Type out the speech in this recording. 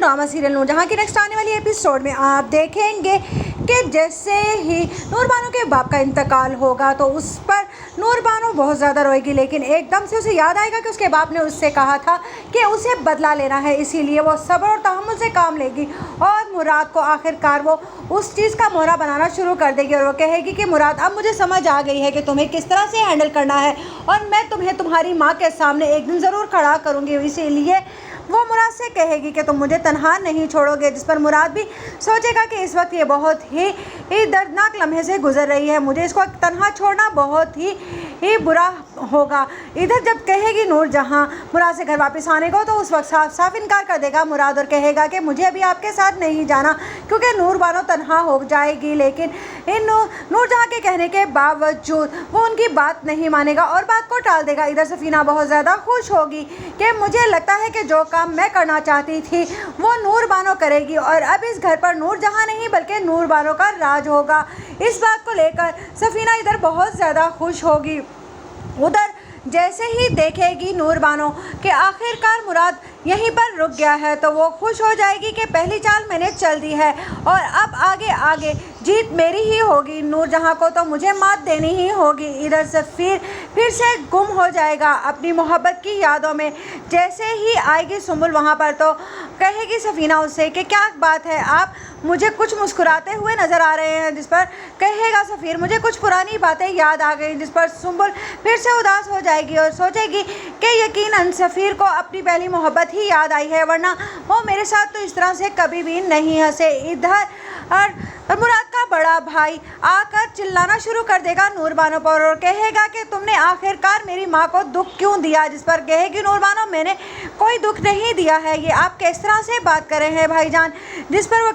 Drama serial Noor Jahan की next आने वाली एपिसोड में आप देखेंगे कि जैसे ही नूरबानो के बाप का इंतकाल होगा तो उस पर नूरबानो बहुत ज़्यादा रोएगी, लेकिन एकदम से उसे याद आएगा कि उसके बाप ने उससे कहा था कि उसे बदला लेना है, इसीलिए वो सब्र और तहम्मुल से काम लेगी और मुराद को आखिरकार वो उस चीज़ का मोहरा बनाना शुरू कर देगी और वो कहेगी कि मुराद अब मुझे समझ आ गई है कि तुम्हें किस तरह से हैंडल करना है और मैं तुम्हें तुम्हारी माँ के सामने एक दिन ज़रूर खड़ा करूँगी। इसीलिए वो मुराद से कहेगी कि तुम मुझे तन्हा नहीं छोड़ोगे, जिस पर मुराद भी सोचेगा कि इस वक्त ये बहुत ही दर्दनाक लम्हे से गुजर रही है, मुझे इसको तन्हा छोड़ना बहुत ही बुरा होगा। इधर जब कहेगी नूरजहां मुराद से घर वापस आने को तो उस वक्त साफ साफ इनकार कर देगा मुराद और कहेगा कि मुझे अभी आपके साथ नहीं जाना क्योंकि नूरबानो तन्हा हो जाएगी। लेकिन इन नूरजहां के कहने के बावजूद वो उनकी बात नहीं मानेगा और बात को टाल देगा। इधर सफीना बहुत ज़्यादा खुश होगी कि मुझे लगता है कि जो काम मैं करना चाहती थी वो नूरबानो करेगी और अब इस घर पर नूरजहां नहीं बल्कि नूरबानो का राज होगा। इस बात को लेकर सफीना इधर बहुत ज़्यादा खुश होगी। उधर जैसे ही देखेगी नूरबानो कि आखिरकार मुराद यहीं पर रुक गया है तो वो खुश हो जाएगी कि पहली चाल मैंने चल दी है और अब आगे जीत मेरी ही होगी, नूरजहां को तो मुझे मात देनी ही होगी। इधर से फिर से गुम हो जाएगा अपनी मोहब्बत की यादों में। जैसे ही आएगी सुम्बुल वहाँ पर तो कहेगी सफीना उससे कि क्या बात है, आप मुझे कुछ मुस्कुराते हुए नज़र आ रहे हैं, जिस पर कहेगा सफ़ीर मुझे कुछ पुरानी बातें याद आ गई, जिस पर सुम्बुल फिर से उदास हो जाएगी और सोचेगी कि यकीनन सफ़ीर को अपनी पहली मोहब्बत ही याद आई है, वरना वो मेरे साथ तो इस तरह से कभी भी नहीं हंसे। इधर और मुराद का बड़ा भाई आकर चिल्लाना शुरू कर देगा नूरबानो पर और कहेगा कि तुमने आखिरकार मेरी माँ को दुख क्यों दिया, जिस पर कहेगी नूरबानो मैंने कोई दुख नहीं दिया है, ये आप किस तरह से बात कर रहे हैं भाईजान, जिस पर वो